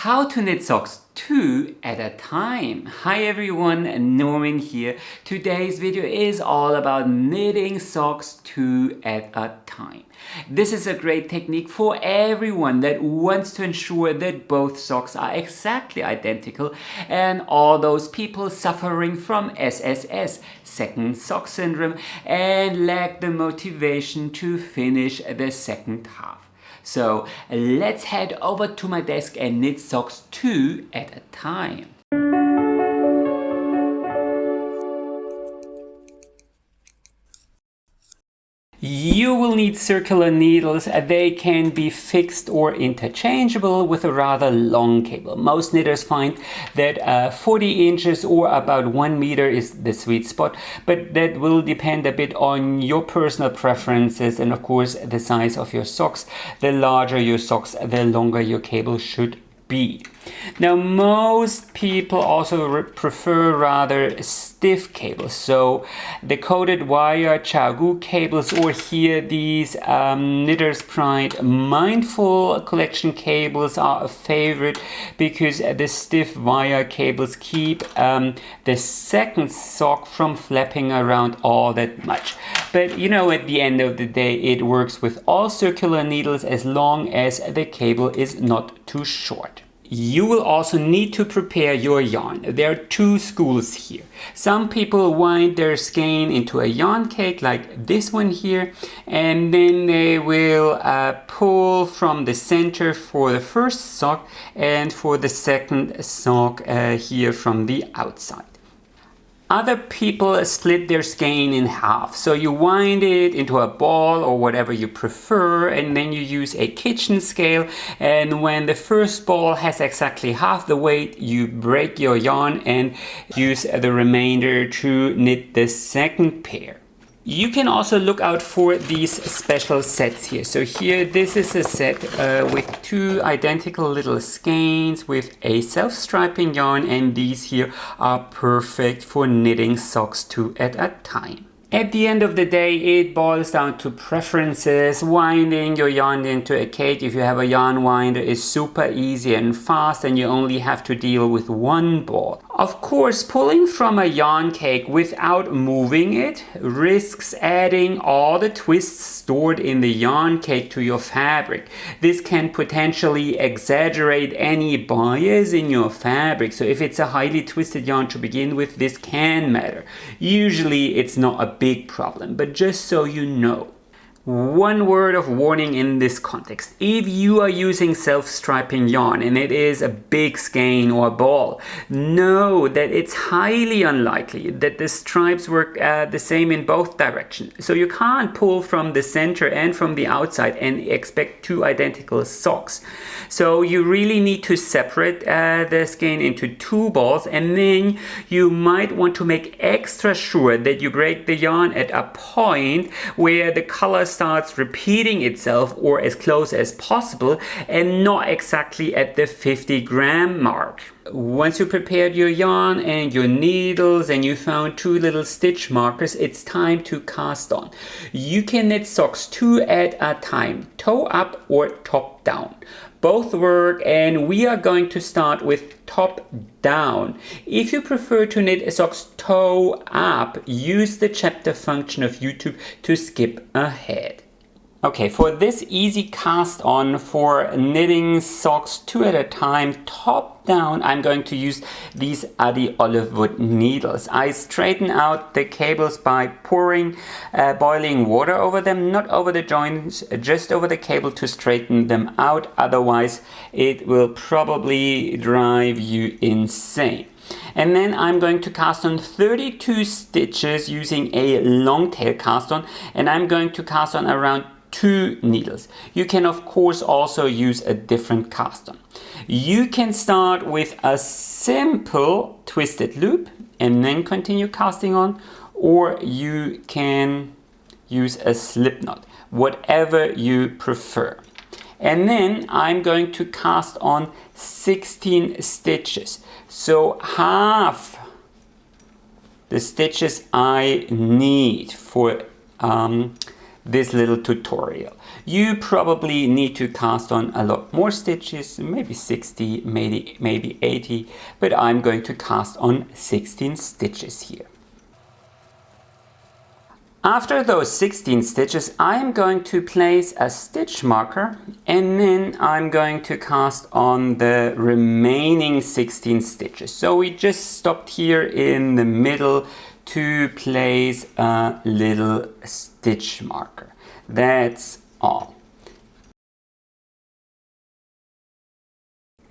How to knit socks 2 at a time. Hi everyone, Norman here. Today's video is all about knitting socks 2 at a time. This is a great technique for everyone that wants to ensure that both socks are exactly identical, and all those people suffering from SSS, second sock syndrome, and lack the motivation to finish the second half. So let's head over to my desk and knit socks 2 at a time. You will need circular needles. They can be fixed or interchangeable with a rather long cable. Most knitters find that 40 inches or about 1 meter is the sweet spot, but that will depend a bit on your personal preferences and of course the size of your socks. The larger your socks, the longer your cable should be. Now most people also prefer rather stiff cables, so the coated wire CHAOGOO cables, or here these Knitter's Pride Mindful collection cables are a favorite because the stiff wire cables keep the second sock from flapping around all that much. But you know, at the end of the day it works with all circular needles as long as the cable is not too short. You will also need to prepare your yarn. There are two schools here. Some people wind their skein into a yarn cake like this one here, and then they will pull from the center for the first sock and for the second sock here from the outside. Other people split their skein in half, so you wind it into a ball or whatever you prefer, and then you use a kitchen scale, and when the first ball has exactly half the weight, you break your yarn and use the remainder to knit the second pair. You can also look out for these special sets here. So here, this is a set with two identical little skeins with a self-striping yarn, and these here are perfect for knitting socks 2 at a time. At the end of the day, it boils down to preferences. Winding your yarn into a cake, if you have a yarn winder, is super easy and fast, and you only have to deal with one ball. Of course, pulling from a yarn cake without moving it risks adding all the twists stored in the yarn cake to your fabric. This can potentially exaggerate any bias in your fabric. So if it's a highly twisted yarn to begin with, this can matter. Usually it's not a big problem, but just so you know. One word of warning in this context. If you are using self-striping yarn and it is a big skein or ball, know that it's highly unlikely that the stripes work the same in both directions. So you can't pull from the center and from the outside and expect two identical socks. So you really need to separate the skein into two balls, and then you might want to make extra sure that you break the yarn at a point where the color starts repeating itself or as close as possible, and not exactly at the 50-gram mark. Once you prepared your yarn and your needles and you found two little stitch markers, it's time to cast on. You can knit socks 2 at a time, toe up or top down. Both work, and we are going to start with top down. If you prefer to knit socks toe up, use the chapter function of YouTube to skip ahead. Okay, for this easy cast on for knitting socks 2 at a time, top down, I'm going to use these Addi olive wood needles. I straighten out the cables by pouring boiling water over them, not over the joints, just over the cable to straighten them out. Otherwise, it will probably drive you insane. And then I'm going to cast on 32 stitches using a long tail cast on, and I'm going to cast on around 2 needles. You can of course also use a different cast on. You can start with a simple twisted loop and then continue casting on, or you can use a slip knot, whatever you prefer. And then I'm going to cast on 16 stitches, so half the stitches I need for this little tutorial. You probably need to cast on a lot more stitches, maybe 60, maybe 80, but I'm going to cast on 16 stitches here. After those 16 stitches, I am going to place a stitch marker, and then I'm going to cast on the remaining 16 stitches. So we just stopped here in the middle to place a little stitch marker. That's all.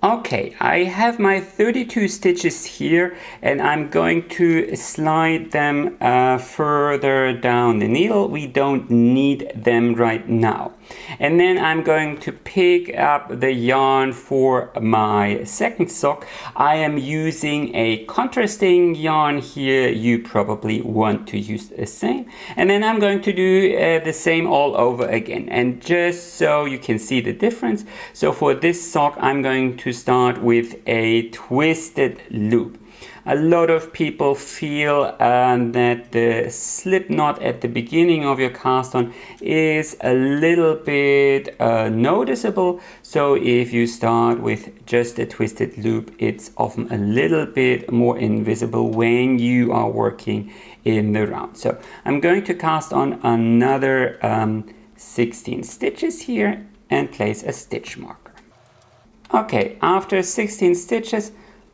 Okay, I have my 32 stitches here, and I'm going to slide them further down the needle. We don't need them right now. And then I'm going to pick up the yarn for my second sock. I am using a contrasting yarn here. You probably want to use the same. And then I'm going to do the same all over again. And just so you can see the difference, so for this sock I'm going to start with a twisted loop. A lot of people feel that the slip knot at the beginning of your cast on is a little bit noticeable. So if you start with just a twisted loop, it's often a little bit more invisible when you are working in the round. So I'm going to cast on another 16 stitches here and place a stitch marker. Okay, after 16 stitches,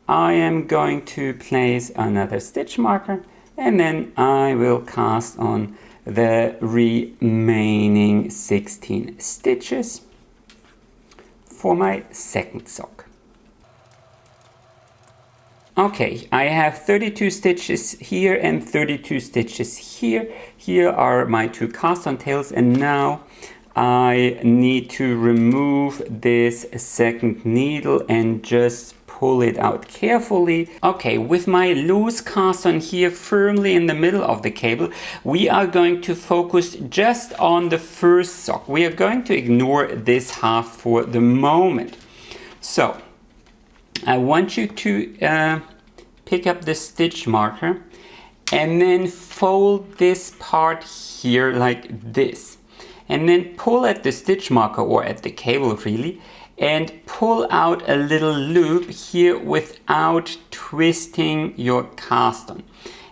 I am going to place another stitch marker, and then I will cast on the remaining 16 stitches for my second sock. Okay, I have 32 stitches here and 32 stitches here. Here are my two cast on tails, and now I need to remove this second needle and just pull it out carefully. Okay, with my loose cast on here firmly in the middle of the cable, we are going to focus just on the first sock. We are going to ignore this half for the moment. So I want you to pick up the stitch marker and then fold this part here like this. And then pull at the stitch marker, or at the cable really, and pull out a little loop here without twisting your cast on.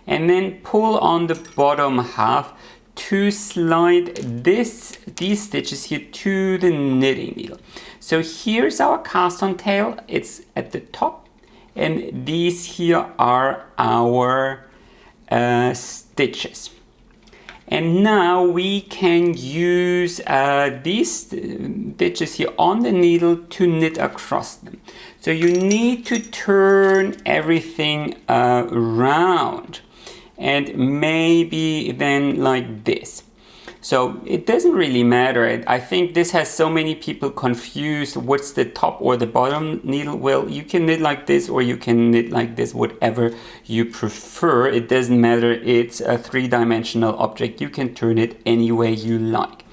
And then pull on the bottom half to slide these stitches here to the knitting needle. So here's our cast on tail, it's at the top, and these here are our stitches. And now we can use these stitches here on the needle to knit across them. So you need to turn everything around, and maybe then like this. So it doesn't really matter. I think this has so many people confused what's the top or the bottom needle. Well, you can knit like this or you can knit like this, whatever you prefer. It doesn't matter. It's a three-dimensional object. You can turn it any way you like.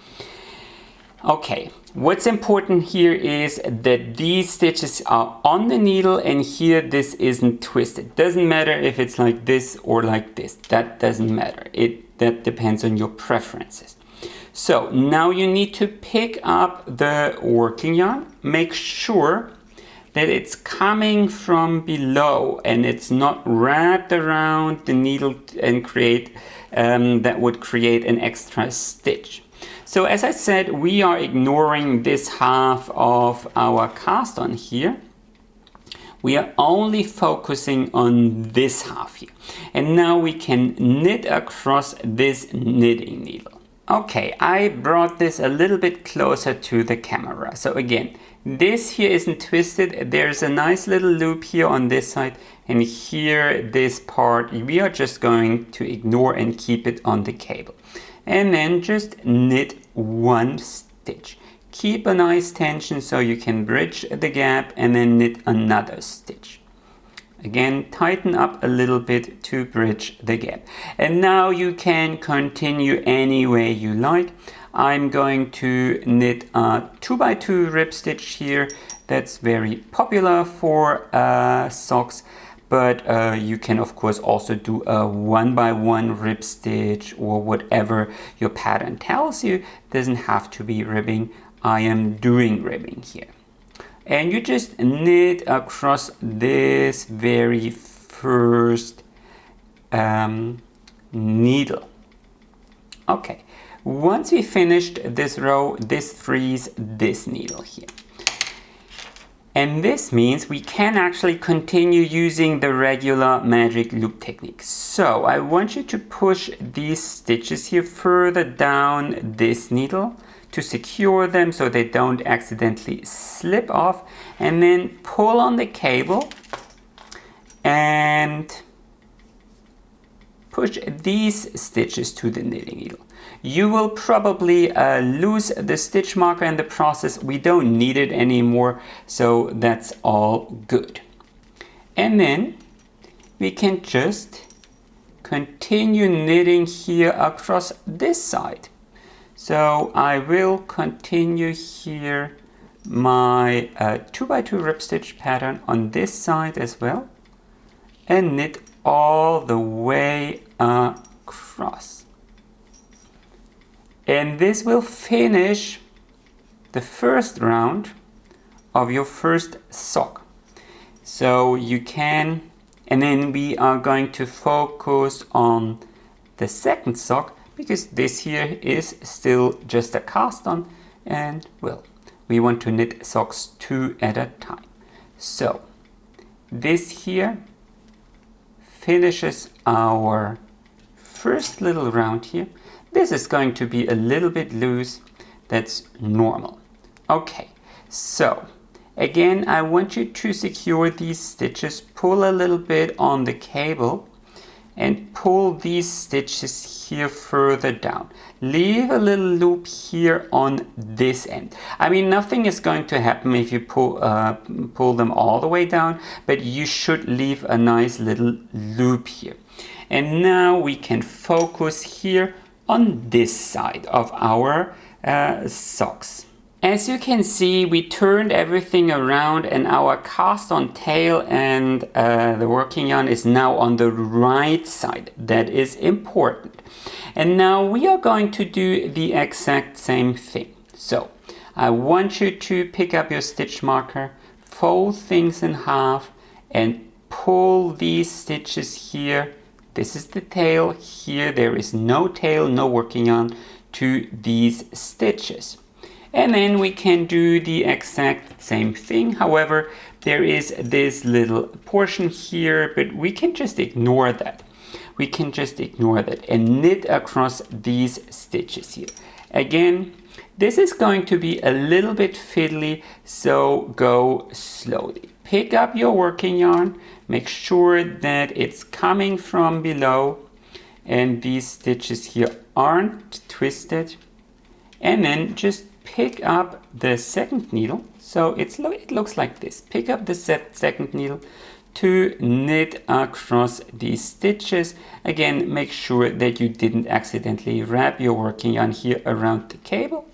Okay, what's important here is that these stitches are on the needle, and here this isn't twisted. Doesn't matter if it's like this or like this. That doesn't matter. That depends on your preferences. So now you need to pick up the working yarn. Make sure that it's coming from below and it's not wrapped around the needle and that would create an extra stitch. So as I said, we are ignoring this half of our cast on here. We are only focusing on this half here. And now we can knit across this knitting needle. Okay, I brought this a little bit closer to the camera. So again, this here isn't twisted. There's a nice little loop here on this side, and here this part we are just going to ignore and keep it on the cable. And then just knit one stitch. Keep a nice tension so you can bridge the gap, and then knit another stitch. Again, tighten up a little bit to bridge the gap. And now you can continue any way you like. I'm going to knit a 2x2 rib stitch here. That's very popular for socks. but you can of course also do a 1x1 rib stitch or whatever your pattern tells you. It doesn't have to be ribbing. I am doing ribbing here. And you just knit across this very first needle. Okay, once we finished this row, this frees this needle here. And this means we can actually continue using the regular magic loop technique. So I want you to push these stitches here further down this needle to secure them so they don't accidentally slip off, and then pull on the cable and push these stitches to the knitting needle. You will probably lose the stitch marker in the process. We don't need it anymore, so that's all good. And then we can just continue knitting here across this side. So I will continue here my 2x2 rib stitch pattern on this side as well, and knit all the way across. And this will finish the first round of your first sock. So you can, and then we are going to focus on the second sock, because this here is still just a cast on, and well, we want to knit socks 2 at a time. So this here finishes our first little round here. This is going to be a little bit loose. That's normal. Okay, so again, I want you to secure these stitches, pull a little bit on the cable and pull these stitches here further down. Leave a little loop here on this end. I mean, nothing is going to happen if you pull them all the way down, but you should leave a nice little loop here. And now we can focus here on this side of our socks. As you can see, we turned everything around and our cast on tail and the working yarn is now on the right side. That is important. And now we are going to do the exact same thing. So I want you to pick up your stitch marker, fold things in half and pull these stitches here. This is the tail. Here there is no tail, no working yarn to these stitches. And then we can do the exact same thing. However, there is this little portion here, but we can just ignore that. We can just ignore that and knit across these stitches here. Again, this is going to be a little bit fiddly, so go slowly. Pick up your working yarn, make sure that it's coming from below and these stitches here aren't twisted, and then just pick up the second needle. So it looks like this. Pick up the second needle to knit across these stitches. Again, make sure that you didn't accidentally wrap your working yarn here around the cable.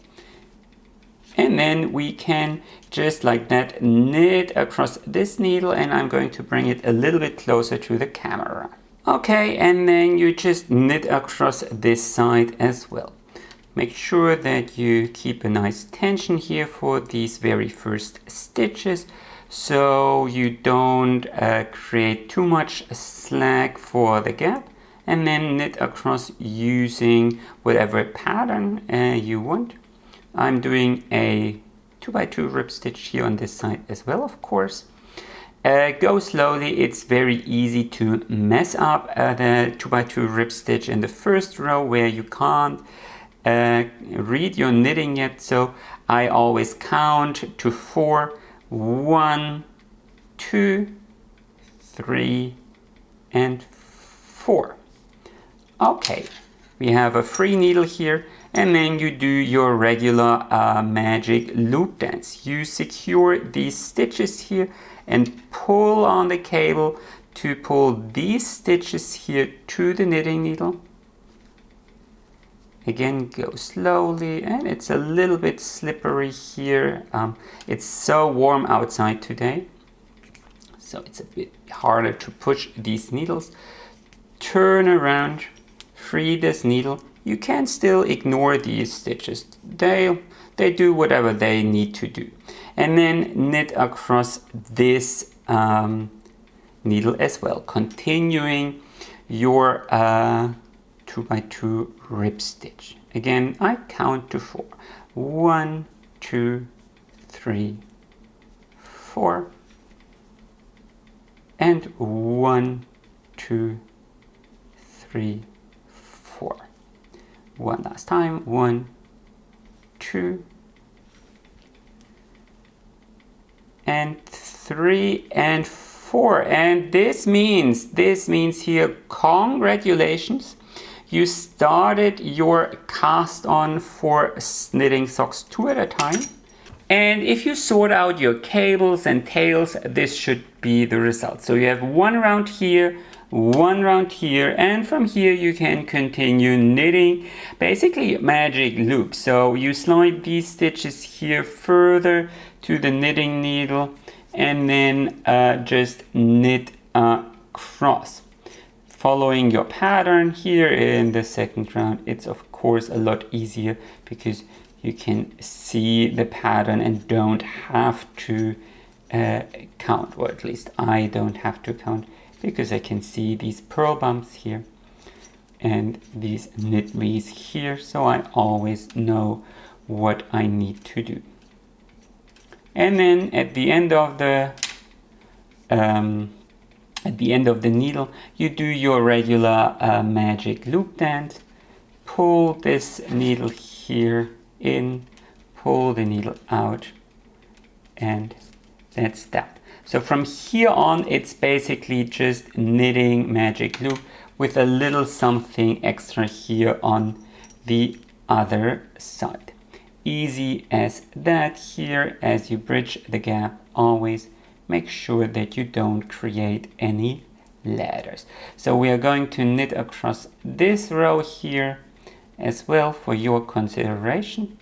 And then we can just like that knit across this needle, and I'm going to bring it a little bit closer to the camera. Okay, and then you just knit across this side as well. Make sure that you keep a nice tension here for these very first stitches, so you don't create too much slack for the gap, and then knit across using whatever pattern you want. I'm doing a 2x2 rib stitch here on this side as well, of course. Go slowly. It's very easy to mess up the 2x2 rib stitch in the first row where you can't read your knitting yet, so I always count to 4. 1, 2, 3, and 4. Okay, we have a free needle here, and then you do your regular magic loop dance. You secure these stitches here and pull on the cable to pull these stitches here to the knitting needle. Again, go slowly, and it's a little bit slippery here. It's so warm outside today. so it's a bit harder to push these needles. Turn around, free this needle. You can still ignore these stitches. They do whatever they need to do. And then knit across this needle as well, continuing your 2x2 rib stitch. Again, I count to 4. 1, 2, 3, 4, and 1, 2, 3, 4. One last time. 1, 2, and 3, and 4. And this means here, congratulations, you started your cast on for knitting socks 2 at a time. And if you sort out your cables and tails, this should be the result. So you have one round here, one round here, and from here you can continue knitting basically magic loop. So you slide these stitches here further to the knitting needle and then just knit across. Following your pattern here in the second round, it's of course a lot easier because you can see the pattern and don't have to count, or at least I don't have to count, because I can see these purl bumps here and these knit V's here, so I always know what I need to do. And then at the end of the needle, you do your regular magic loop dance. Pull this needle here in, pull the needle out, and that's that. So from here on, it's basically just knitting magic loop with a little something extra here on the other side. Easy as that. Here, as you bridge the gap, always make sure that you don't create any ladders. So we are going to knit across this row here as well for your consideration.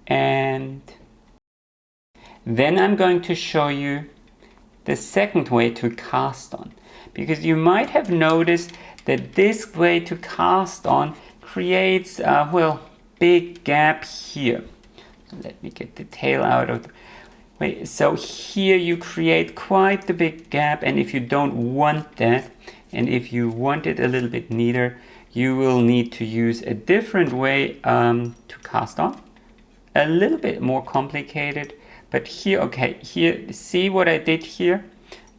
And then I'm going to show you the second way to cast on, because you might have noticed that this way to cast on creates a big gap here. Let me get the tail out of the way. So here you create quite the big gap, and if you don't want that, and if you want it a little bit neater, you will need to use a different way to cast on. A little bit more complicated, but here, okay, here, see what I did here?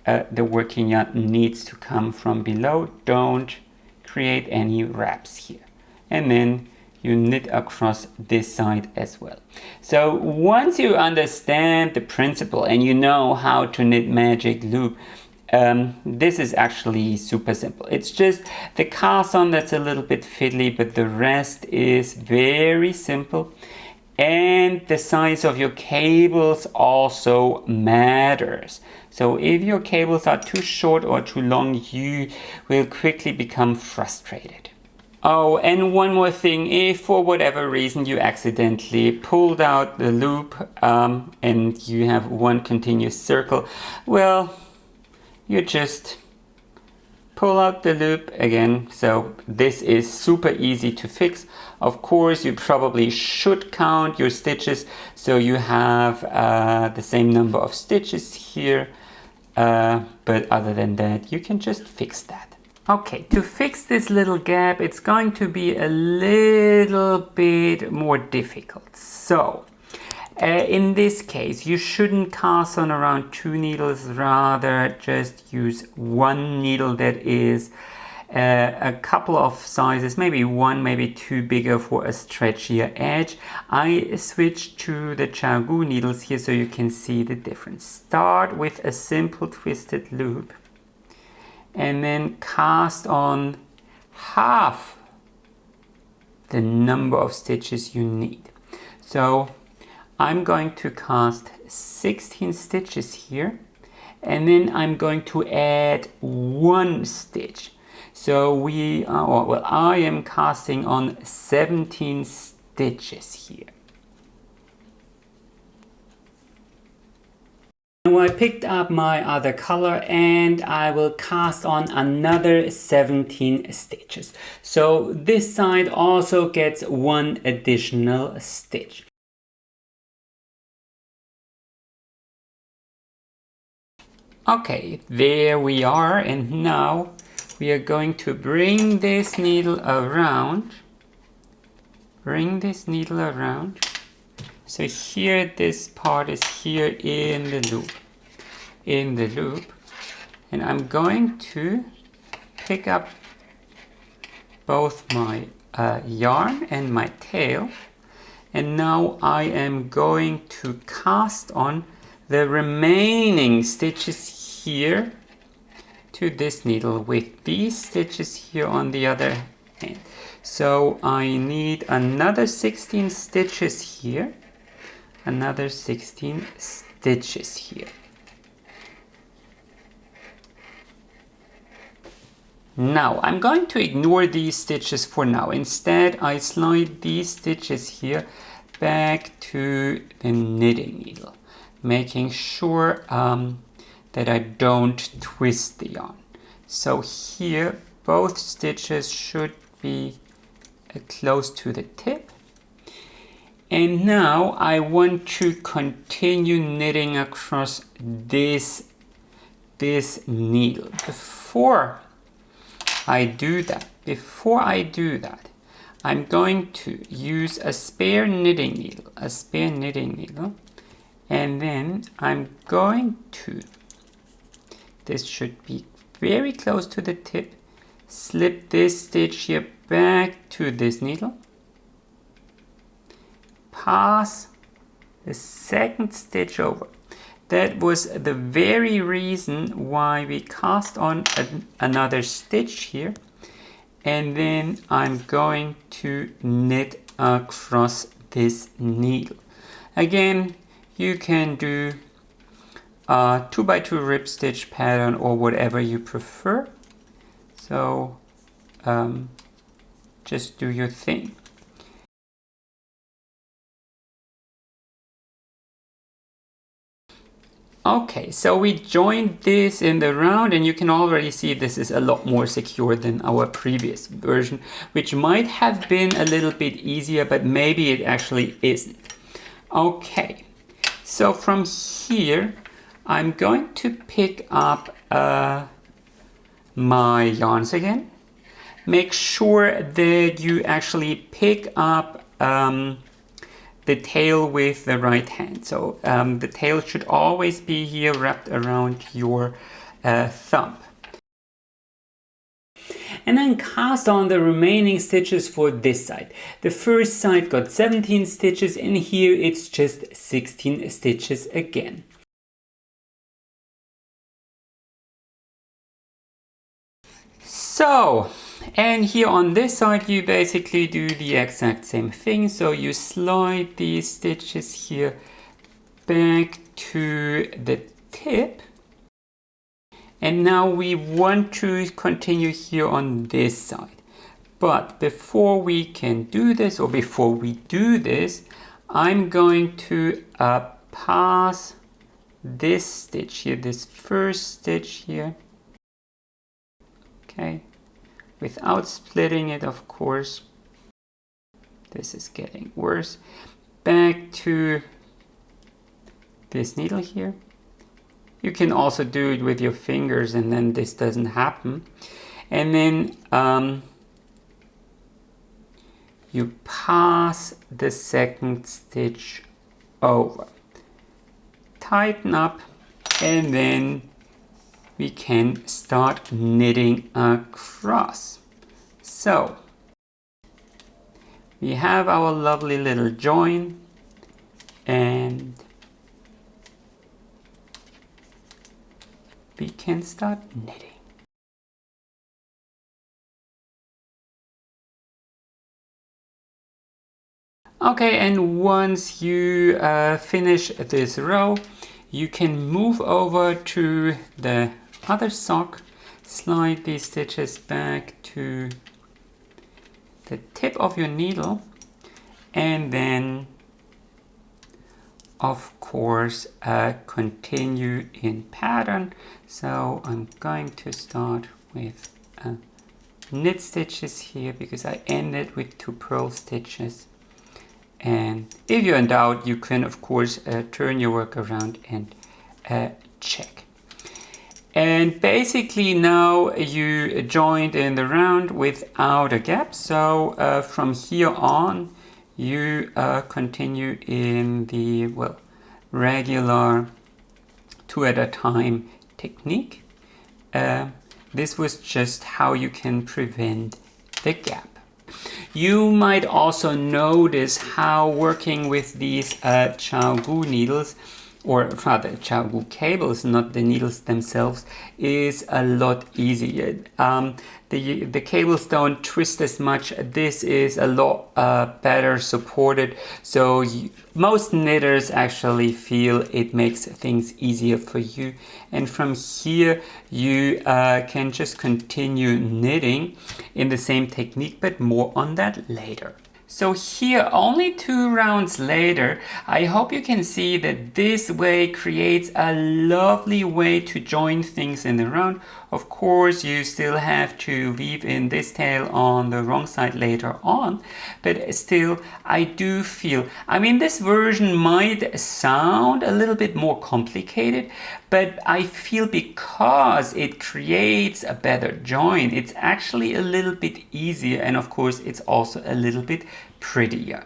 The working yarn needs to come from below. Don't create any wraps here. And then you knit across this side as well. So once you understand the principle and you know how to knit magic loop, this is actually super simple. It's just the cast on that's a little bit fiddly, but the rest is very simple. And the size of your cables also matters. So if your cables are too short or too long, you will quickly become frustrated. Oh, and one more thing, if for whatever reason you accidentally pulled out the loop and you have one continuous circle, well, you just pull out the loop again. So this is super easy to fix. Of course, you probably should count your stitches so you have the same number of stitches here. But other than that, you can just fix that. Okay, to fix this little gap, it's going to be a little bit more difficult. So in this case, you shouldn't cast on around 2 needles, rather just use one needle that is a couple of sizes, maybe 1, maybe 2 bigger for a stretchier edge. I switched to the ChiaoGoo needles here so you can see the difference. Start with a simple twisted loop and then cast on half the number of stitches you need. So I'm going to cast 16 stitches here, and then I'm going to add 1 stitch. So I am casting on 17 stitches here. Now I picked up my other color and I will cast on another 17 stitches. So this side also gets one additional stitch. Okay, there we are, and now we are going to bring this needle around. So here, this part is here in the loop, and I'm going to pick up both my yarn and my tail, and now I am going to cast on the remaining stitches here to this needle with these stitches here on the other hand. So I need another 16 stitches here, another 16 stitches here. Now I'm going to ignore these stitches for now. Instead, I slide these stitches here back to the knitting needle, making sure that I don't twist the yarn. So here both stitches should be close to the tip. And now I want to continue knitting across this needle. Before I do that, I'm going to use a spare knitting needle, and then I'm going to, this should be very close to the tip, slip this stitch here back to this needle, pass the second stitch over. That was the very reason why we cast on another stitch here, and then I'm going to knit across this needle. Again, you can do 2x2 rib stitch pattern or whatever you prefer. So just do your thing. Okay, so we joined this in the round, and you can already see this is a lot more secure than our previous version, which might have been a little bit easier, but maybe it actually isn't. Okay, so from here I'm going to pick up my yarns again. Make sure that you actually pick up the tail with the right hand. So the tail should always be here wrapped around your thumb. And then cast on the remaining stitches for this side. The first side got 17 stitches, and here it's just 16 stitches again. So, and here on this side you basically do the exact same thing. So you slide these stitches here back to the tip, and now we want to continue here on this side. But before we can do this, or before we do this, I'm going to pass this stitch here, this first stitch here, okay, without splitting it, of course. This is getting worse. Back to this needle here. You can also do it with your fingers, and then this doesn't happen. And then you pass the second stitch over. Tighten up, and then we can start knitting across. So we have our lovely little join, and we can start knitting. Okay, and once you finish this row, you can move over to the other sock, slide these stitches back to the tip of your needle, and then of course continue in pattern. So I'm going to start with knit stitches here because I ended with 2 purl stitches. And if you're in doubt, you can of course turn your work around and check. And basically now you joined in the round without a gap. So from here on, you continue in the, well, regular 2 at a time technique. This was just how you can prevent the gap. You might also notice how working with these ChiaoGoo needles, or rather ChiaoGoo cables, not the needles themselves, is a lot easier. The cables don't twist as much. This is a lot better supported, so most knitters actually feel it makes things easier for you. And from here you can just continue knitting in the same technique, but more on that later. So here, only 2 rounds later, I hope you can see that this way creates a lovely way to join things in the round. Of course, you still have to weave in this tail on the wrong side later on, but still, I do feel, I mean, this version might sound a little bit more complicated, but I feel because it creates a better join, it's actually a little bit easier, and of course, it's also a little bit prettier.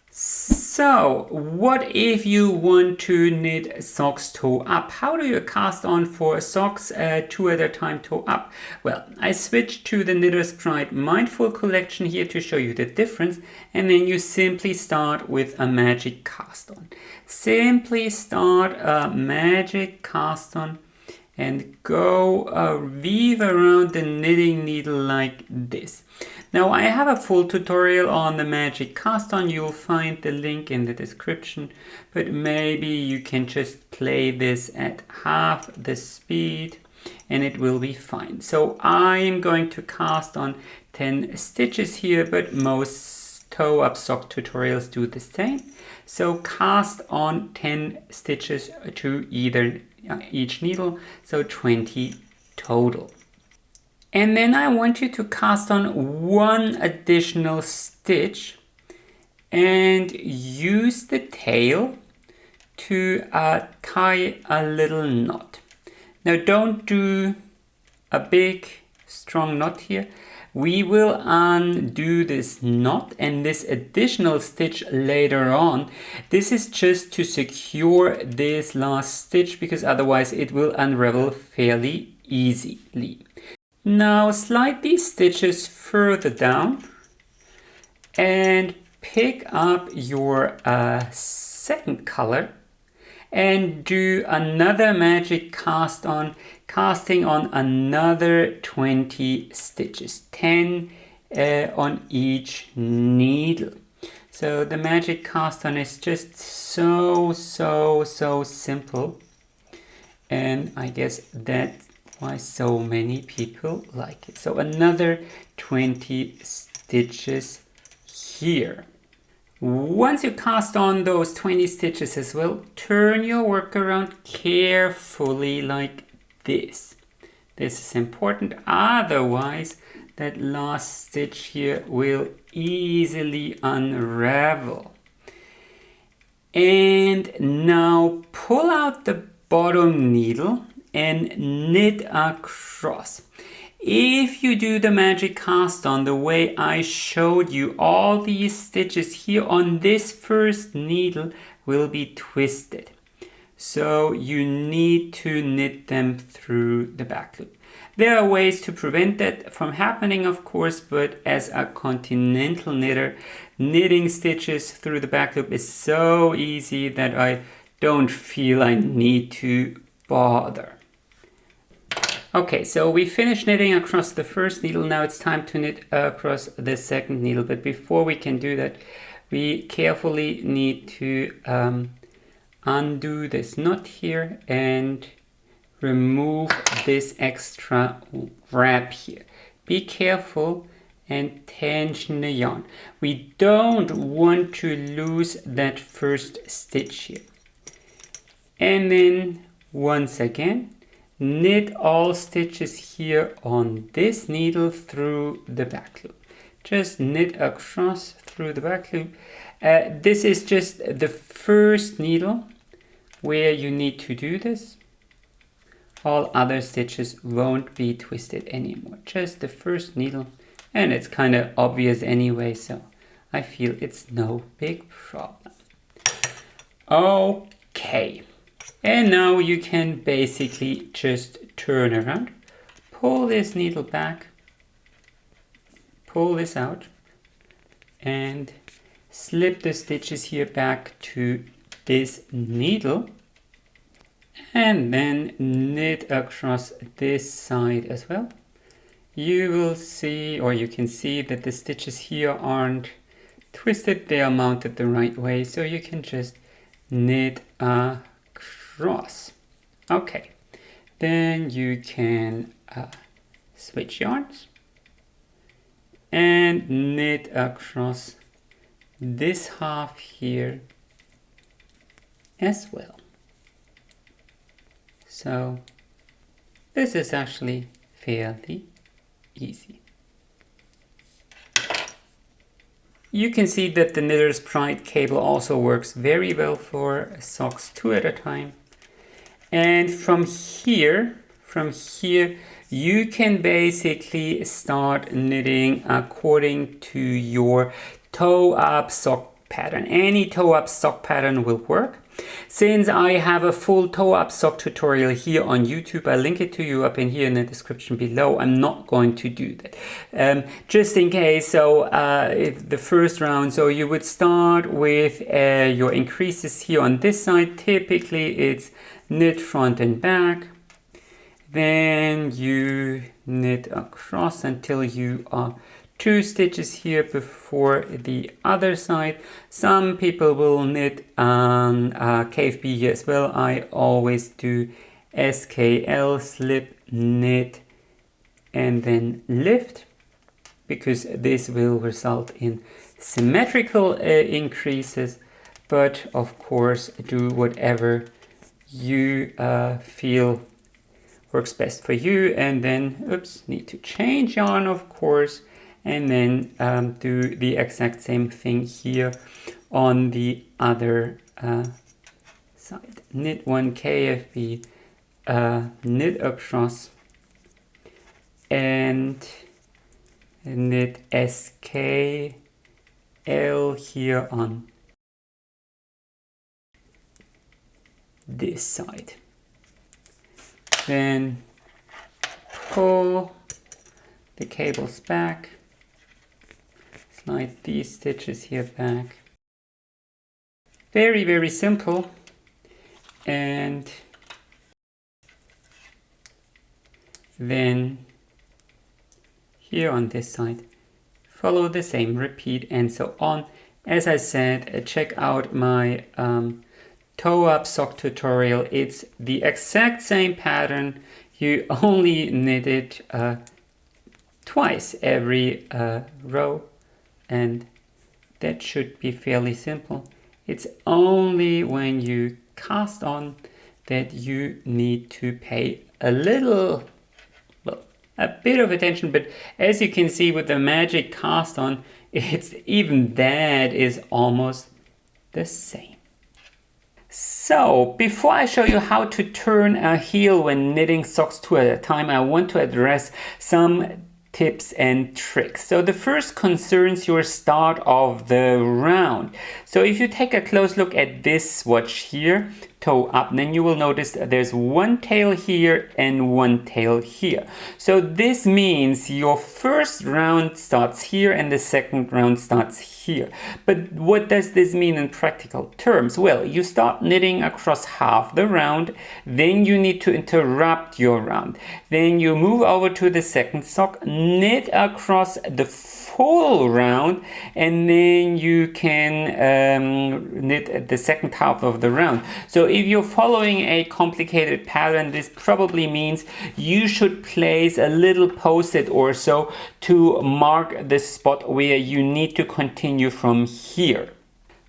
So, what if you want to knit socks toe up? How do you cast on for socks 2 at a time toe up? Well, I switched to the Knitter's Pride Mindful collection here to show you the difference, and then you simply start with a magic cast on. Simply start a magic cast on and go weave around the knitting needle like this. Now I have a full tutorial on the magic cast on. You'll find the link in the description, but maybe you can just play this at half the speed and it will be fine. So I'm going to cast on 10 stitches here, but most toe up sock tutorials do the same. So cast on 10 stitches to each needle, so 20 total. And then I want you to cast on 1 additional stitch and use the tail to tie a little knot. Now don't do a big strong knot here. We will undo this knot and this additional stitch later on. This is just to secure this last stitch because otherwise it will unravel fairly easily. Now slide these stitches further down and pick up your second color and do another magic cast on, casting on another 20 stitches, 10 on each needle. So the magic cast on is just so simple, and I guess that's why so many people like it. So another 20 stitches here. Once you cast on those 20 stitches as well, turn your work around carefully like this. This is important, otherwise that last stitch here will easily unravel. And now pull out the bottom needle and knit across. If you do the magic cast on the way I showed you, all these stitches here on this first needle will be twisted. So you need to knit them through the back loop. There are ways to prevent that from happening, of course, but as a continental knitter, knitting stitches through the back loop is so easy that I don't feel I need to bother. Okay, so we finished knitting across the first needle. Now it's time to knit across the second needle. But before we can do that, we carefully need to undo this knot here and remove this extra wrap here. Be careful and tension the yarn. We don't want to lose that first stitch here. And then once again, knit all stitches here on this needle through the back loop. Just knit across through the back loop. This is just the first needle where you need to do this. All other stitches won't be twisted anymore. Just the first needle, and it's kind of obvious anyway, so I feel it's no big problem. Okay, and now you can basically just turn around, pull this needle back, pull this out, and slip the stitches here back to this needle, and then knit across this side as well. You will see, or you can see, that the stitches here aren't twisted, they are mounted the right way, so you can just knit across. Okay, then you can switch yarns and knit across this half here as well. So this is actually fairly easy. You can see that the Knitter's Pride cable also works very well for socks 2 at a time. And from here, you can basically start knitting according to your toe-up sock pattern. Any toe-up sock pattern will work. Since I have a full toe-up sock tutorial here on YouTube, I'll link it to you up in here in the description below. I'm not going to do that. Just in case, so if the first round, so you would start with your increases here on this side. Typically it's knit front and back. Then you knit across until you are 2 stitches here before the other side. Some people will knit KFB here as well. I always do SKL, slip, knit, and then lift, because this will result in symmetrical increases. But of course, do whatever you feel works best for you. And then, oops, need to change yarn, of course. And then do the exact same thing here on the other side. Knit 1 KFB, knit across, and knit SKL here on this side. Then pull the cables back. Slide these stitches here back. Very, very simple. And then here on this side, follow the same, repeat, and so on. As I said, check out my toe-up sock tutorial. It's the exact same pattern. You only knit it twice every row. And that should be fairly simple. It's only when you cast on that you need to pay a bit of attention. But as you can see with the magic cast on, it's even that is almost the same. So before I show you how to turn a heel when knitting socks 2 at a time, I want to address some tips and tricks. So the first concerns your start of the round. So if you take a close look at this swatch here, toe up, then you will notice that there's 1 tail here and 1 tail here. So this means your first round starts here and the second round starts here. But what does this mean in practical terms? Well, you start knitting across half the round, then you need to interrupt your round. Then you move over to the second sock, knit across the full round, and then you can knit the second half of the round. So if you're following a complicated pattern, this probably means you should place a little post-it or so to mark the spot where you need to continue from here.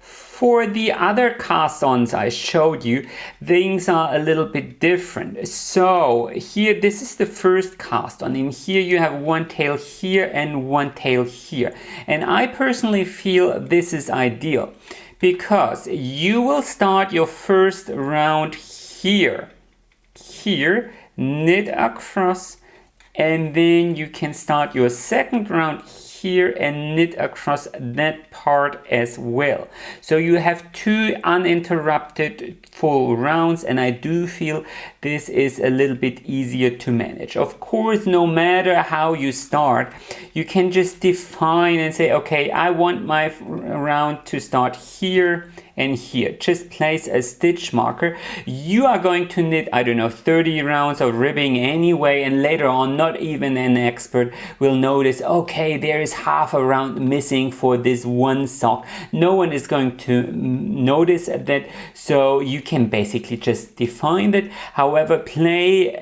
For the other cast-ons I showed you, things are a little bit different. So here, this is the first cast-on. In here you have one tail here and one tail here. And I personally feel this is ideal because you will start your first round here, knit across, and then you can start your second round here and knit across that part as well. So you have two uninterrupted full rounds, and I do feel this is a little bit easier to manage. Of course, no matter how you start, you can just define and say, okay, I want my round to start here and here. Just place a stitch marker. You are going to knit, I don't know, 30 rounds of ribbing anyway, and later on, not even an expert will notice, okay, there is half a round missing for this one sock. No one is going to notice that, so you can basically just define that. However, pay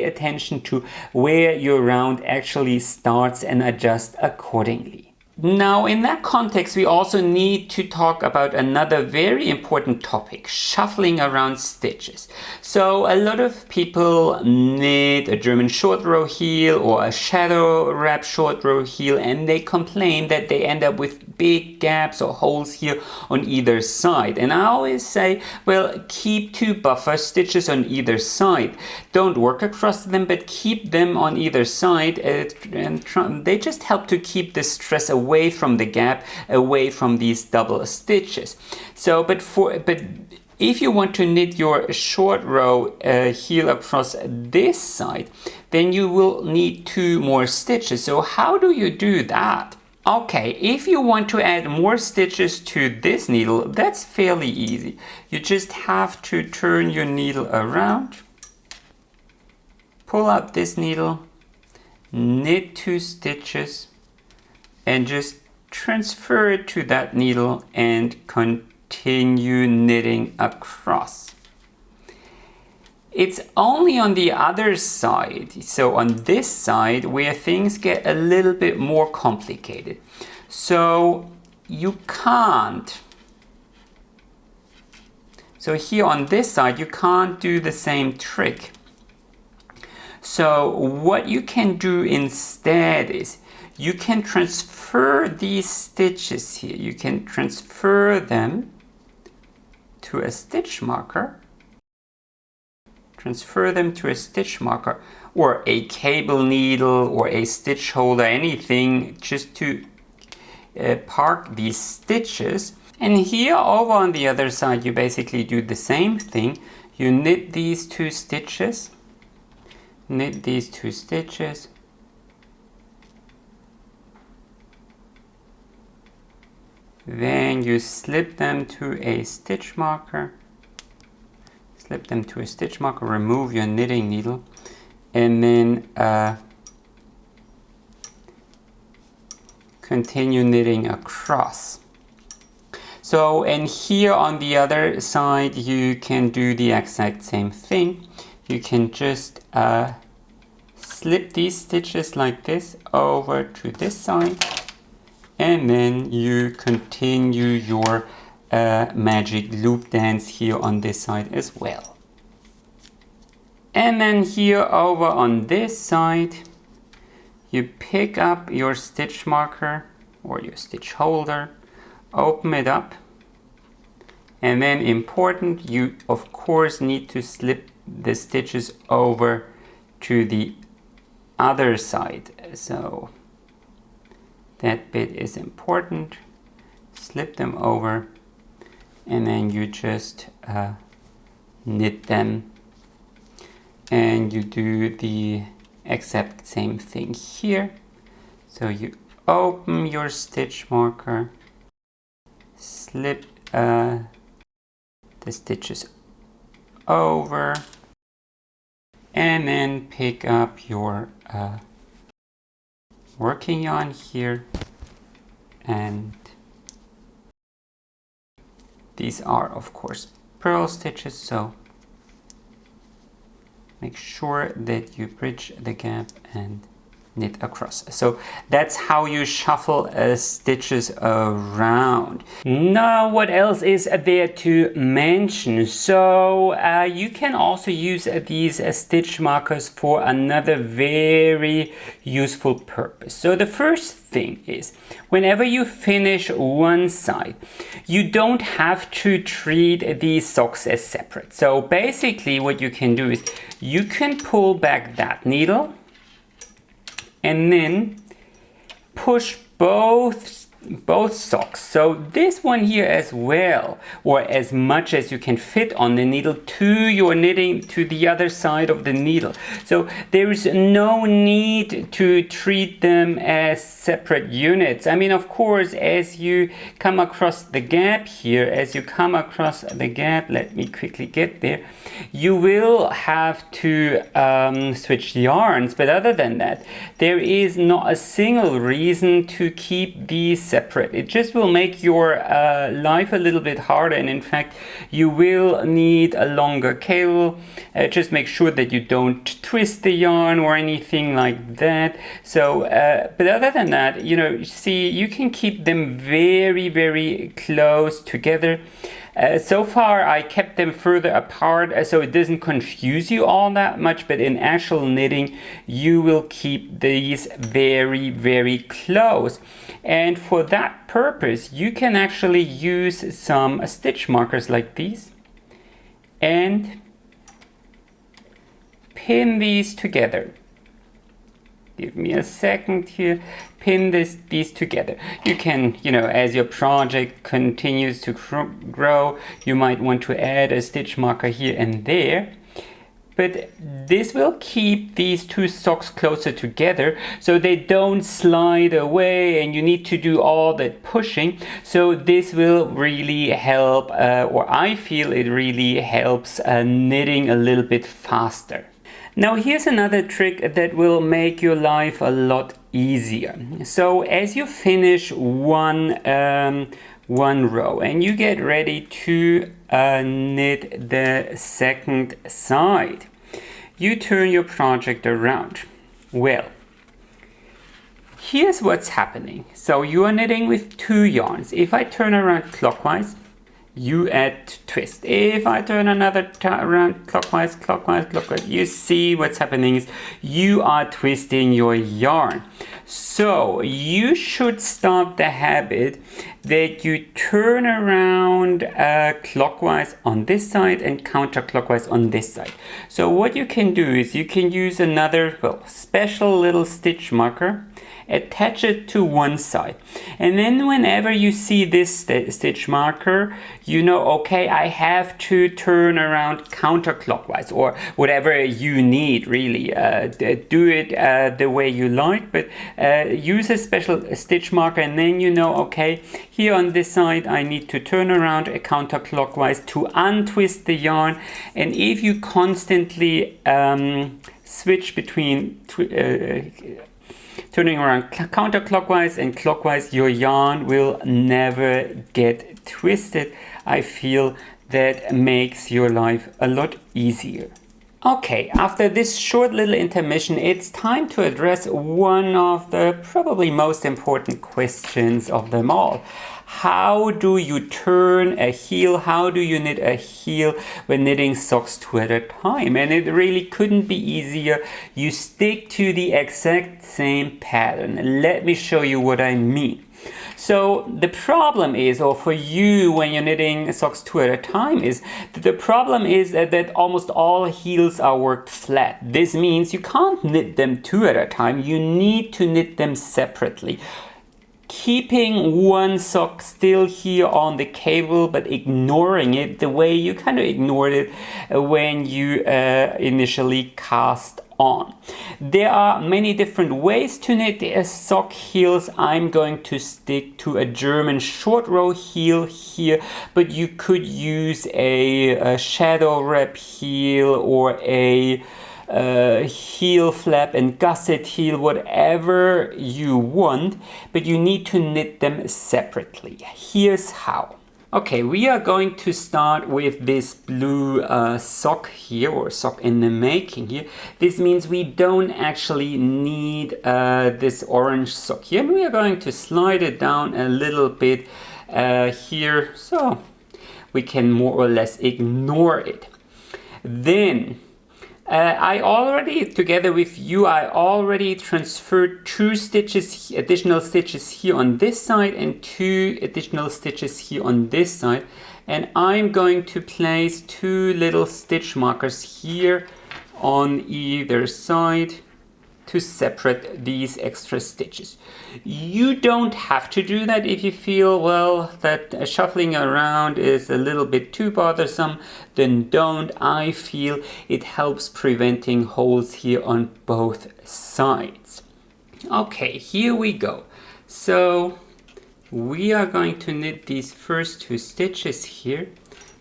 attention to where your round actually starts and adjust accordingly. Now, in that context, we also need to talk about another very important topic, shuffling around stitches. So a lot of people knit a German short row heel or a shadow wrap short row heel, and they complain that they end up with big gaps or holes here on either side. And I always say, well, keep 2 buffer stitches on either side. Don't work across them, but keep them on either side, and they just help to keep the stress away from the gap, away from these double stitches. So, but if you want to knit your short row heel across this side, then you will need 2 more stitches. So how do you do that? Okay, if you want to add more stitches to this needle, that's fairly easy. You just have to turn your needle around, pull out this needle, knit 2 stitches, and just transfer it to that needle and continue knitting across. It's only on the other side, so on this side, where things get a little bit more complicated. So you can't. So here on this side, you can't do the same trick. So what you can do instead is you can transfer these stitches here. You can transfer them to a stitch marker. Transfer them to a stitch marker or a cable needle or a stitch holder, anything, just to park these stitches. And here over on the other side, you basically do the same thing. You knit these 2 stitches, knit these 2 stitches, then you slip them to a stitch marker, remove your knitting needle, and then continue knitting across. So, and here on the other side, you can do the exact same thing. You can just slip these stitches like this over to this side, and then you continue your magic loop dance here on this side as well. And then here over on this side, you pick up your stitch marker or your stitch holder, open it up, and then important, you of course need to slip the stitches over to the other side. So that bit is important. Slip them over, and then you just knit them, and you do the exact same thing here. So you open your stitch marker, slip the stitches over, and then pick up your working yarn here, and these are of course purl stitches, so make sure that you bridge the gap and knit across. So that's how you shuffle stitches around. Now what else is there to mention? So you can also use these stitch markers for another very useful purpose. So the first thing is, whenever you finish one side, you don't have to treat these socks as separate. So basically what you can do is you can pull back that needle and then push both socks. So this one here as well, or as much as you can fit on the needle, to your knitting to the other side of the needle. So there is no need to treat them as separate units. I mean, of course, as you come across the gap here, let me quickly get there, you will have to switch yarns, but other than that, there is not a single reason to keep these separate. It just will make your life a little bit harder, and in fact you will need a longer cable. Just make sure that you don't twist the yarn or anything like that. So but other than that, you know, see, you can keep them very, very close together. So far I kept them further apart so it doesn't confuse you all that much, but in actual knitting you will keep these very, very close. And for that purpose you can actually use some stitch markers like these and pin these together. Give me a second here. Pin these together. You can, you know, as your project continues to grow, you might want to add a stitch marker here and there. But this will keep these two socks closer together so they don't slide away and you need to do all that pushing. So this will really help, or I feel it really helps knitting a little bit faster. Now here's another trick that will make your life a lot easier. So as you finish one row and you get ready to knit the second side, you turn your project around. Well, here's what's happening. So you are knitting with two yarns. If I turn around clockwise, you add twist. If I turn another around clockwise, you see what's happening is you are twisting your yarn. So you should start the habit that you turn around clockwise on this side and counterclockwise on this side. So what you can do is you can use another special little stitch marker, attach it to one side, and then whenever you see this stitch marker, you know, okay, I have to turn around counterclockwise, or whatever you need really. Do it the way you like, but use a special stitch marker, and then you know, okay, here on this side I need to turn around counterclockwise to untwist the yarn. And if you constantly switch between turning around counterclockwise and clockwise, your yarn will never get twisted. I feel that makes your life a lot easier. Okay, after this short little intermission, it's time to address one of the probably most important questions of them all. How do you turn a heel? How do you knit a heel when knitting socks two at a time? And it really couldn't be easier. You stick to the exact same pattern. Let me show you what I mean. So the problem is, or for you when you're knitting socks two at a time, is that the problem is that almost all heels are worked flat. This means you can't knit them two at a time. You need to knit them separately, keeping one sock still here on the cable but ignoring it the way you kind of ignored it when you initially cast on. There are many different ways to knit sock heels. I'm going to stick to a German short row heel here, but you could use a shadow wrap heel or a heel flap and gusset heel, whatever you want, but you need to knit them separately. Here's how. Okay, we are going to start with this blue sock here, or sock in the making here. This means we don't actually need this orange sock here. We are going to slide it down a little bit here, so we can more or less ignore it. Then I already, together with you, I already transferred 2 stitches, additional stitches here on this side and 2 additional stitches here on this side. And I'm going to place 2 little stitch markers here on either side to separate these extra stitches. You don't have to do that if you feel, well, that shuffling around is a little bit too bothersome, then don't. I feel it helps preventing holes here on both sides. Okay, here we go. So we are going to knit these first 2 stitches here,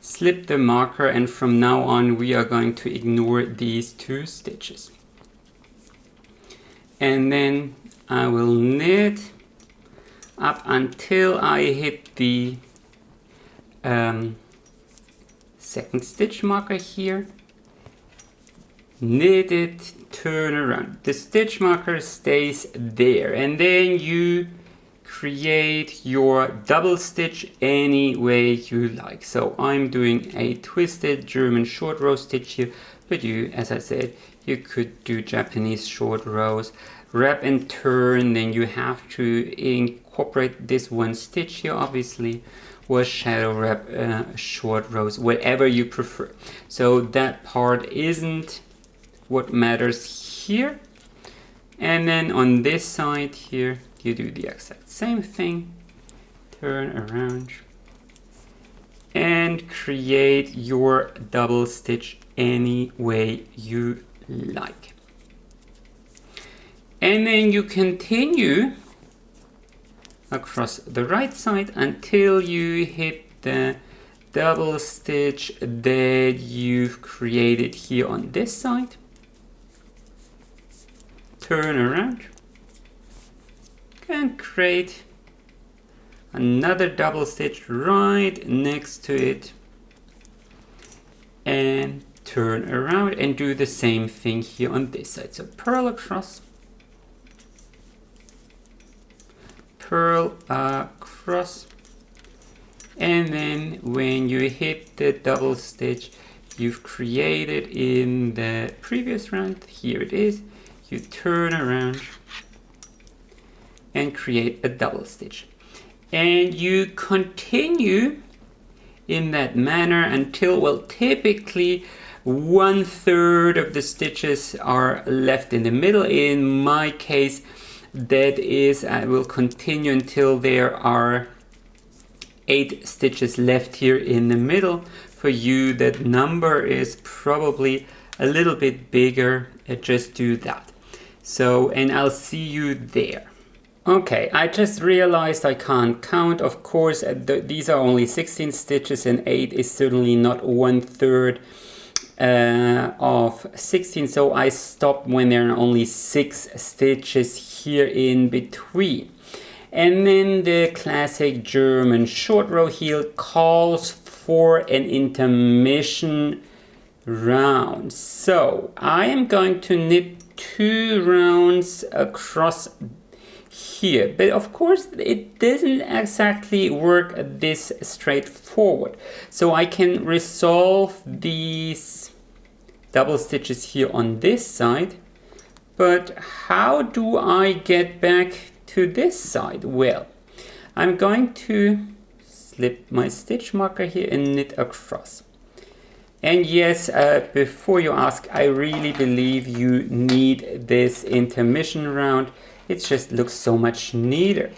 slip the marker, and from now on we are going to ignore these 2 stitches. And then I will knit up until I hit the second stitch marker here. Knit it, turn around. The stitch marker stays there, and then you create your double stitch any way you like. So I'm doing a twisted German short row stitch here, but you, as I said, you could do Japanese short rows. Wrap and turn, then you have to incorporate this 1 stitch here, obviously, or shadow wrap short rows, whatever you prefer. So that part isn't what matters here. And then on this side here, you do the exact same thing. Turn around and create your double stitch any way you like. And then you continue across the right side until you hit the double stitch that you've created here on this side. Turn around and create another double stitch right next to it, and turn around and do the same thing here on this side. So purl across, purl across, and then when you hit the double stitch you've created in the previous round, here it is, you turn around and create a double stitch, and you continue in that manner until, well, typically 1/3 of the stitches are left in the middle. In my case, that is, I will continue until there are 8 stitches left here in the middle. For you, that number is probably a little bit bigger. Just do that. So, and I'll see you there. Okay, I just realized I can't count. Of course, these are only 16 stitches, and 8 is certainly not 1/3 of 16. So I stopped when there are only 6 stitches here in between. And then the classic German short row heel calls for an intermission round. So I am going to knit 2 rounds across here, but of course it doesn't exactly work this straightforward. So I can resolve these double stitches here on this side, but how do I get back to this side? Well, I'm going to slip my stitch marker here and knit across. And yes, before you ask, I really believe you need this intermission round. It just looks so much neater.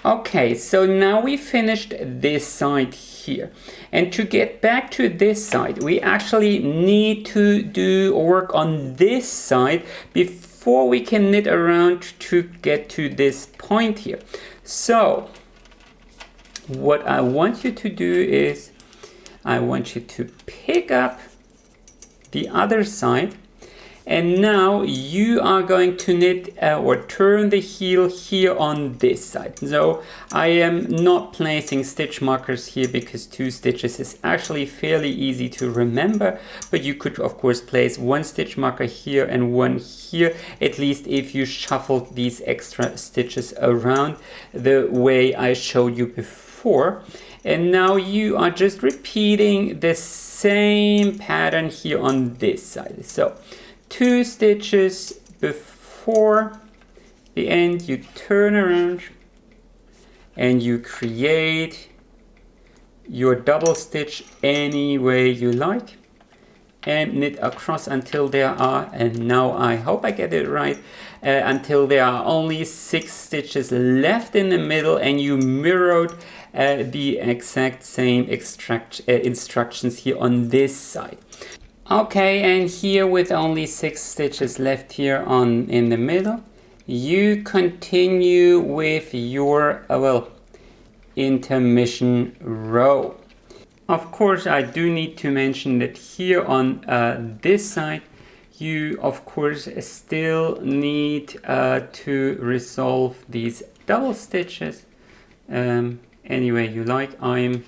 Okay, so now we finished this side here. And to get back to this side, we actually need to do work on this side before we can knit around to get to this point here. So what I want you to do is I want you to pick up the other side And now you are going to knit or turn the heel here on this side. So I am not placing stitch markers here because 2 stitches is actually fairly easy to remember, but you could of course place 1 stitch marker here and 1 here, at least if you shuffled these extra stitches around the way I showed you before. And now you are just repeating the same pattern here on this side. So 2 stitches before the end, you turn around and you create your double stitch any way you like and knit across until there are, and now I hope I get it right, until there are only 6 stitches left in the middle, and you mirrored the exact same instructions here on this side. Okay, and here with only 6 stitches left here in the middle, you continue with your intermission row. Of course, I do need to mention that here on this side, you of course still need to resolve these double stitches any way you like. I'm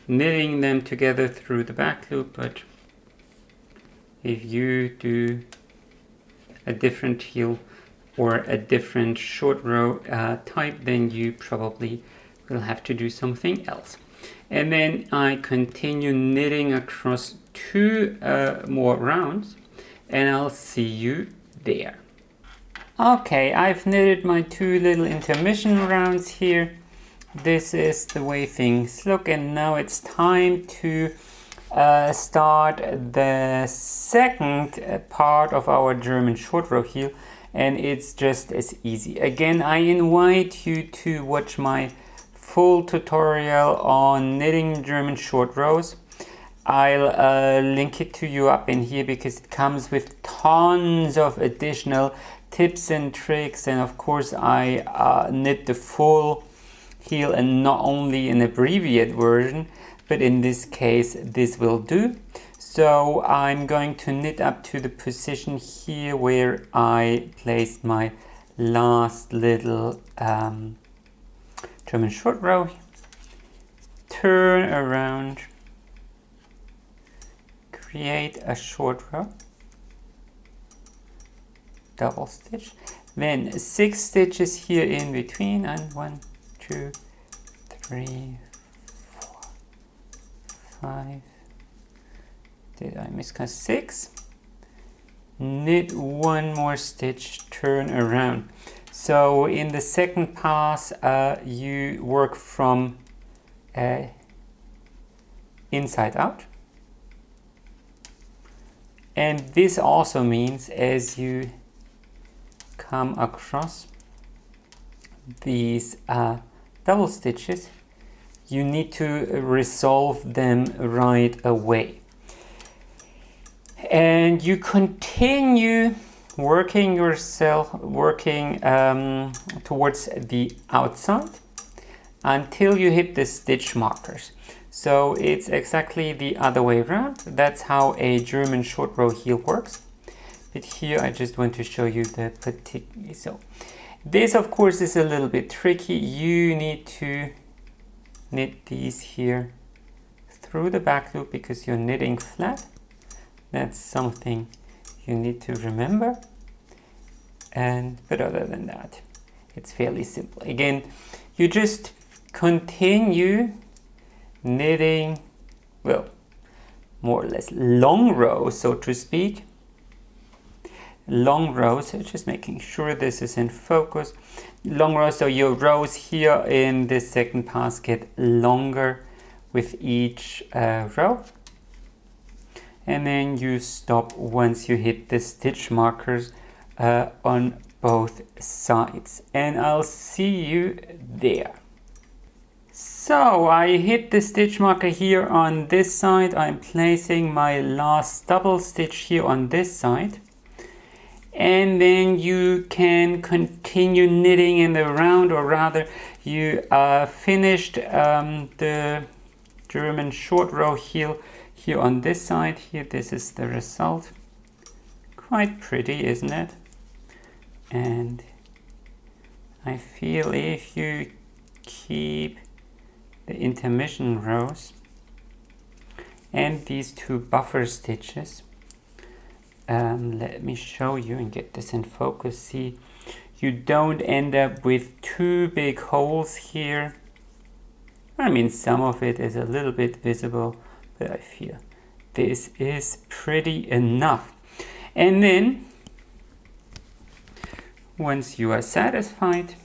knitting them together through the back loop, but if you do a different heel or a different short row type, then you probably will have to do something else. And then I continue knitting across 2 more rounds, and I'll see you there. Okay, I've knitted my 2 little intermission rounds here. This is the way things look, and now it's time to start the second part of our German short row heel, and it's just as easy. Again, I invite you to watch my full tutorial on knitting German short rows. I'll link it to you up in here because it comes with tons of additional tips and tricks, and of course I knit the full heel and not only an abbreviated version, but in this case this will do. So I'm going to knit up to the position here where I placed my last little German short row, turn around, create a short row, double stitch, then 6 stitches here in between, and 1, 2, 3, 4, 5, did I miscount? 6, knit 1 more stitch, turn around. So in the second pass you work from inside out, and this also means as you come across these double stitches, you need to resolve them right away, and you continue working towards the outside until you hit the stitch markers. So it's exactly the other way around. That's how a German short row heel works. But here I just want to show you the particular. So this of course is a little bit tricky. You need to knit these here through the back loop because you're knitting flat. That's something you need to remember, but other than that it's fairly simple. Again, you just continue knitting, well, more or less long rows, so to speak. Long rows, so just making sure this is in focus. Long rows, so your rows here in this second pass get longer with each row. And then you stop once you hit the stitch markers on both sides, and I'll see you there. So I hit the stitch marker here on this side. I'm placing my last double stitch here on this side, and then you can continue knitting in the round, or rather you finished the German short row heel here on this side. Here, this is the result. quite pretty, isn't it? And I feel if you keep the intermission rows and these two buffer stitches, let me show you and get this in focus. See, you don't end up with two big holes here. I mean, some of it is a little bit visible, but I feel this is pretty enough. And then once you are satisfied,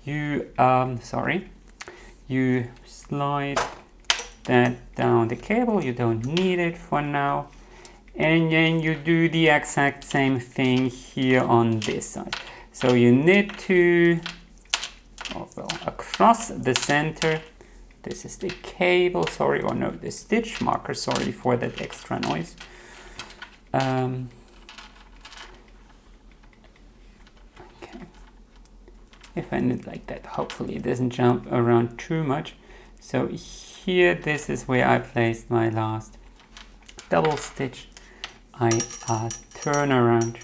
you you slide that down the cable. You don't need it for now. And then you do the exact same thing here on this side. So you knit across the center. This is the cable, sorry, or no, the stitch marker, sorry for that extra noise. Okay. If I knit like that, hopefully it doesn't jump around too much. So here, this is where I placed my last double stitch. I turn around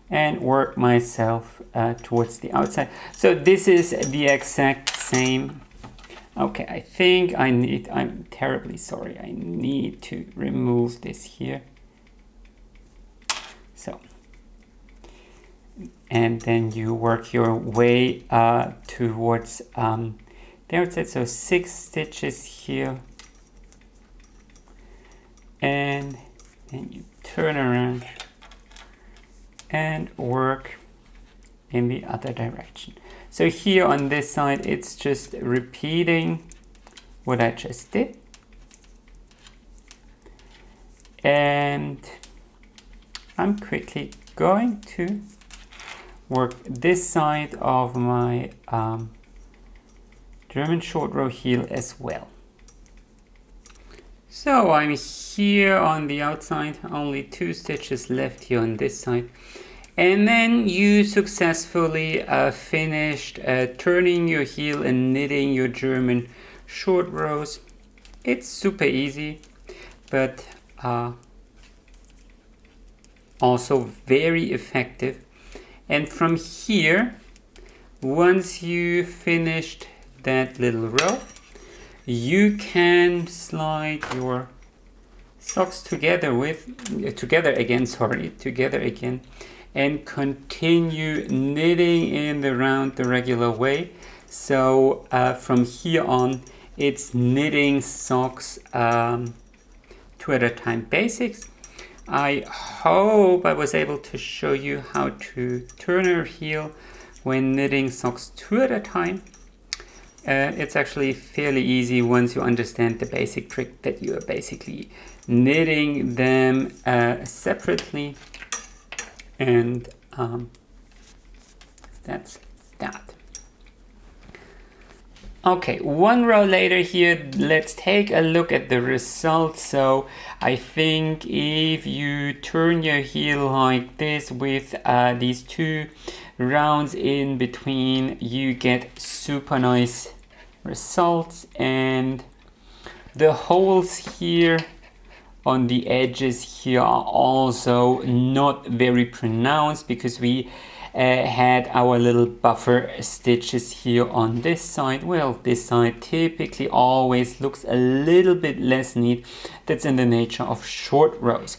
and work myself towards the outside. So this is the exact same. Okay, I think I'm terribly sorry. I need to remove this here. So, and then you work your way towards the outside. So 6 stitches here. And then you turn around and work in the other direction. So here on this side, it's just repeating what I just did. And I'm quickly going to work this side of my German short row heel as well. So I'm here on the outside, only 2 stitches left here on this side. And then you successfully finished turning your heel and knitting your German short rows. It's super easy, but also very effective. And from here, once you finished that little row, you can slide your socks together again, and continue knitting in the regular way. So from here on, it's knitting socks 2 at a time basics. I hope I was able to show you how to turn your heel when knitting socks 2 at a time. It's actually fairly easy once you understand the basic trick that you are basically knitting them separately. And that's that. Okay, 1 row later here, let's take a look at the results. So I think if you turn your heel like this with these 2 rounds in between, you get super nice results. And the holes here on the edges here are also not very pronounced because we had our little buffer stitches here on this side. Well, this side typically always looks a little bit less neat. That's in the nature of short rows.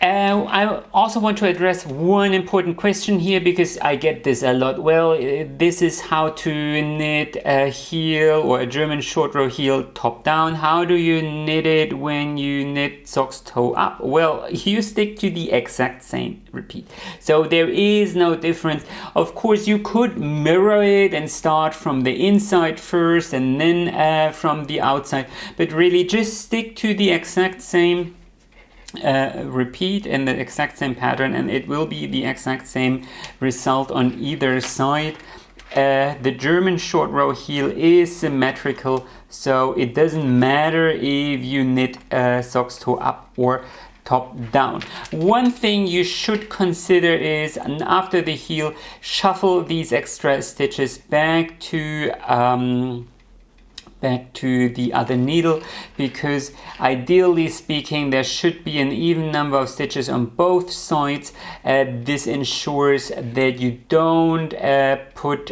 I also want to address one important question here because I get this a lot. Well, this is how to knit a heel or a German short row heel top down. How do you knit it when you knit socks toe up? Well, you stick to the exact same repeat. So there is no difference. Of course, you could mirror it and start from the inside first and then from the outside, but really just stick to the exact same repeat in the exact same pattern, and it will be the exact same result on either side. The German short row heel is symmetrical, so it doesn't matter if you knit socks toe up or top down. One thing you should consider is after the heel, shuffle these extra stitches back to back to the other needle, because ideally speaking there should be an even number of stitches on both sides. This ensures that you don't put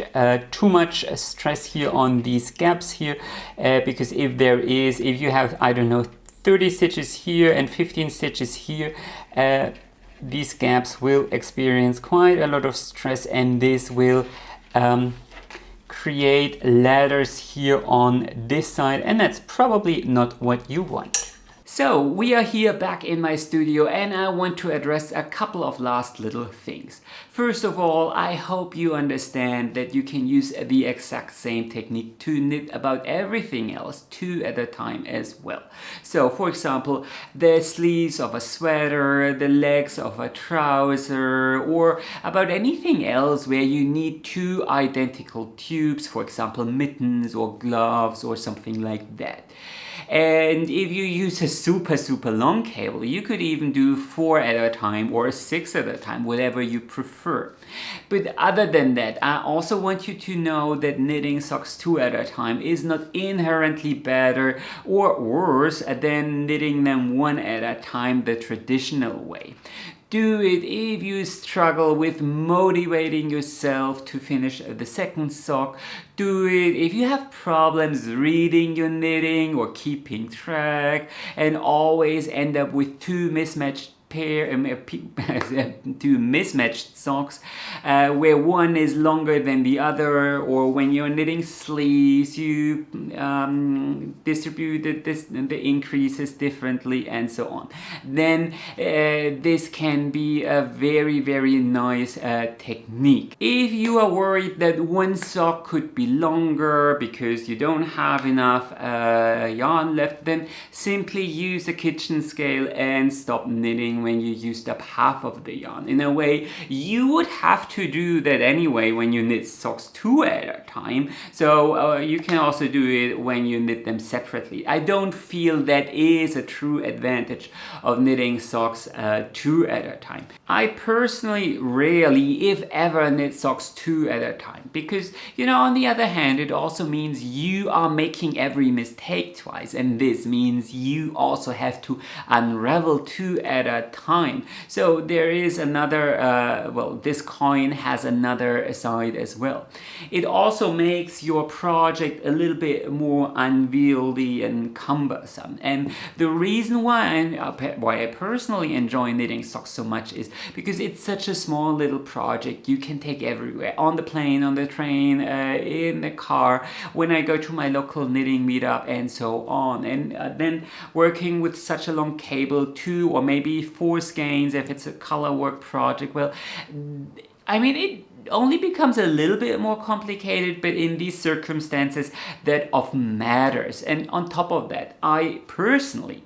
too much stress here on these gaps here, because if you have, I don't know, 30 stitches here and 15 stitches here, these gaps will experience quite a lot of stress, and this will create ladders here on this side, and that's probably not what you want. So we are here back in my studio, and I want to address a couple of last little things. First of all, I hope you understand that you can use the exact same technique to knit about everything else 2 at a time as well. So for example, the sleeves of a sweater, the legs of a trouser, or about anything else where you need 2 identical tubes, for example mittens or gloves or something like that. And if you use a super long cable, you could even do 4 at a time or 6 at a time, whatever you prefer. But other than that, I also want you to know that knitting socks 2 at a time is not inherently better or worse than knitting them 1 at a time the traditional way. Do it if you struggle with motivating yourself to finish the second sock. Do it if you have problems reading your knitting or keeping track and always end up with 2 mismatched two mismatched socks where one is longer than the other, or when you're knitting sleeves you distribute the increases differently and so on. Then this can be a very nice technique. If you are worried that one sock could be longer because you don't have enough yarn left, then simply use a kitchen scale and stop knitting when you used up half of the yarn. In a way, you would have to do that anyway when you knit socks 2 at a time, so you can also do it when you knit them separately. I don't feel that is a true advantage of knitting socks 2 at a time. I personally rarely, if ever, knit socks 2 at a time, because, you know, on the other hand, it also means you are making every mistake twice, and this means you also have to unravel 2 at a time. So there is another, this coin has another side as well. It also makes your project a little bit more unwieldy and cumbersome. And the reason why I personally enjoy knitting socks so much is because it's such a small little project you can take everywhere. On the plane, on the train, in the car, when I go to my local knitting meetup and so on. And then working with such a long cable, 2 or maybe 4 skeins if it's a color work project, well, I mean, it only becomes a little bit more complicated, but in these circumstances that often matters. And on top of that, I personally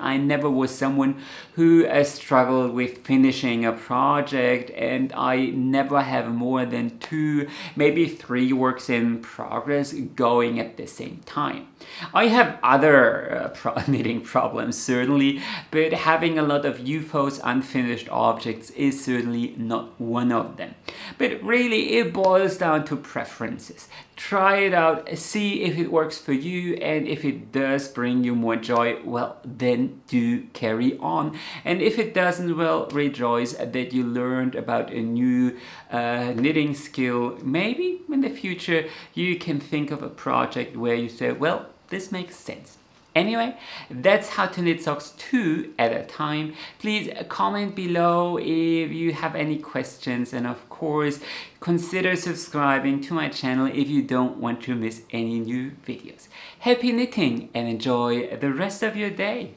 I never was someone who struggled with finishing a project, and I never have more than 2, maybe 3 works in progress going at the same time. I have other knitting problems certainly, but having a lot of UFOs, unfinished objects, is certainly not one of them. But really, it boils down to preferences. Try it out, see if it works for you, and if it does bring you more joy, well, then do carry on. And if it doesn't, well, rejoice that you learned about a new knitting skill. Maybe in the future you can think of a project where you say, well, this makes sense. Anyway, that's how to knit socks 2 at a time. Please comment below if you have any questions, and of course consider subscribing to my channel if you don't want to miss any new videos. Happy knitting and enjoy the rest of your day!